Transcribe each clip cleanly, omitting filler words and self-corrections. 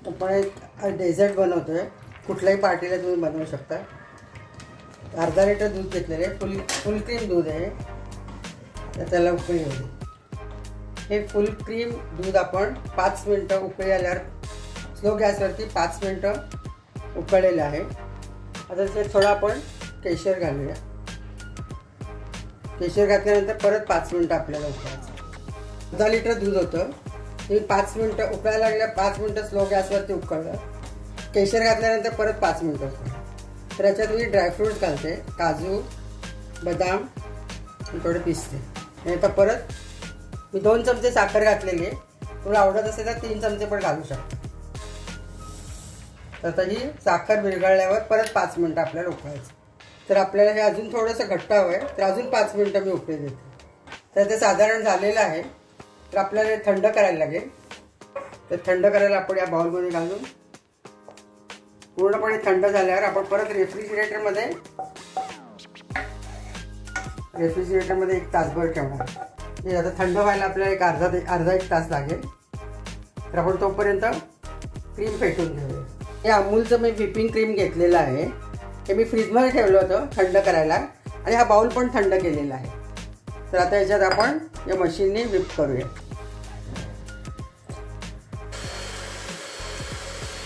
आपण एक डेझर्ट बनवतोय, कुठल्याही पार्टीला तुम्ही बनवू शकता। अर्धा लिटर दूध घेतलेले, फुल क्रीम दूध आहे, त्याला उकळी येऊ। हे फुल क्रीम दूध आपण 5 मिनिटं उकळी आल्यावर स्लो गॅसवरती 5 मिनिटं उकळलेलं आहे। आता ते थोडं आपण केशर घालूया। केशर घातल्यानंतर परत 5 मिनिटं आपल्याला उकळायचं। अर्धा लिटर दूध होतं, ते 5 मिनिटं उकळायला लागलं, 5 मिनिटं स्लो गॅसवरती उकळलं। केशर घातल्यानंतर परत 5 मिनिटं उकळलं। तर याच्यात मी ड्रायफ्रूट्स घालते, काजू, बदाम, थोडे पिस्ते। आणि आता परत मी 2 चमचे साखर घातलेली आहे, तुला आवडत असेल तर 3 चमचे पण घालू शकता। तर आता ही साखर विरघळल्यावर परत 5 मिनिटं आपल्याला उकळायचं। तर आपल्याला हे अजून थोडंसं घट्ट हवं आहे, तर अजून 5 मिनिटं मी उकळी देते। तर ते साधारण झालेलं आहे, तर आपल्याला हे थंड करायला लागेल। तर थंड करायला आपण या बाउलमध्ये घालून पूर्णपणे थंड झाल्यावर आपण परत रेफ्रिजरेटरमध्ये 1 तासभर ठेवणार। हे आता थंड व्हायला आपल्याला एक अर्धा 1 तास लागेल। तर आपण तोपर्यंत क्रीम फेटून घेऊया। हे अमूलचं मी व्हिपिंग क्रीम घेतलेलं आहे, हे मी फ्रीजमध्ये ठेवलं होतं थंड करायला, आणि हा बाउल पण थंड केलेला आहे। तर आता याच्यात आपण या मशीनने व्हिप करूया।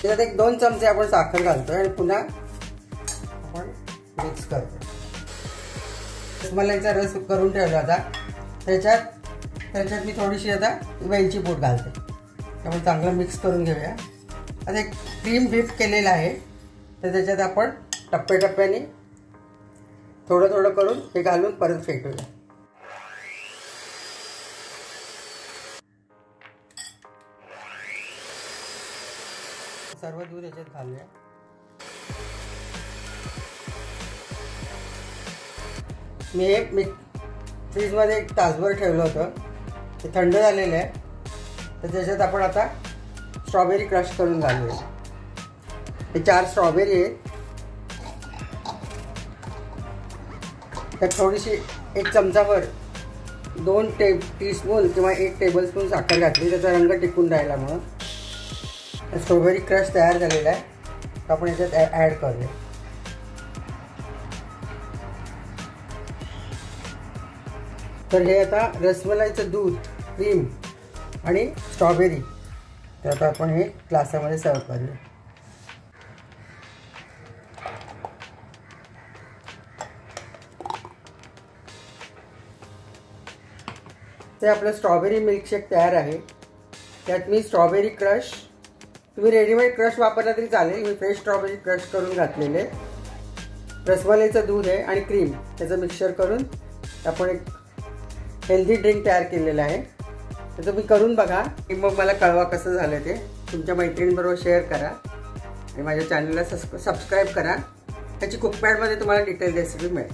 त्याच्यात 1-2 चमचे आपण साखर घालतोय आणि पुन्हा आपण मिक्स करतो। रसमलाईचा रस करून ठेवला होता, त्याच्यात मी थोडीशी आता वेलची पूड घालते। त्यामुळे चांगलं मिक्स करून घेऊया। आता एक क्रीम व्हिप केलेला आहे, तर त्याच्यात आपण टप्प्याटप्प्याने थोडं थोडं करून हे घालून परत फेटूया। सर्व दूध याच्यात घालूया। मी फ्रीजमध्ये 1 तासभर ठेवलं होतं, ते थंड झालेलं आहे। तर त्याच्यात आपण आता स्ट्रॉबेरी क्रश करून घालूया। हे 4 स्ट्रॉबेरी आहेत, त्यात थोडीशी 1 चमचाभर 2 टीस्पून किंवा 1 टेबलस्पून साखर घातली, त्याचा रंग टिकून राहिला म्हणून। स्ट्रॉबेरी क्रश तयार झालेला आहे, तर आपण याच्यात ॲड करूया। तर हे आता रसमलाईचं दूध, क्रीम आणि स्ट्रॉबेरी, तर आता आपण हे ग्लासामध्ये सर्व करूया। ते आपलं स्ट्रॉबेरी मिल्कशेक तयार आहे। त्यात मी स्ट्रॉबेरी क्रश, तुम्ही रेडीमेड क्रश वापरला तरी चालेल, मी फ्रेश स्ट्रॉबेरी क्रश करून घातलेले, रसमलाईचं दूध आहे आणि क्रीम, त्याचं मिक्सचर करून आपण एक हेल्दी ड्रिंक तयार केलेलं आहे। तर तुम्ही करून बघा, मग मला कळवा कसं झालं ते। तुमच्या मैत्रिणींबरोबर शेअर करा आणि माझ्या चॅनलला सबस्क्राईब करा। त्याची कुकपॅडमध्ये तुम्हाला डिटेल रेसिपी मिळेल।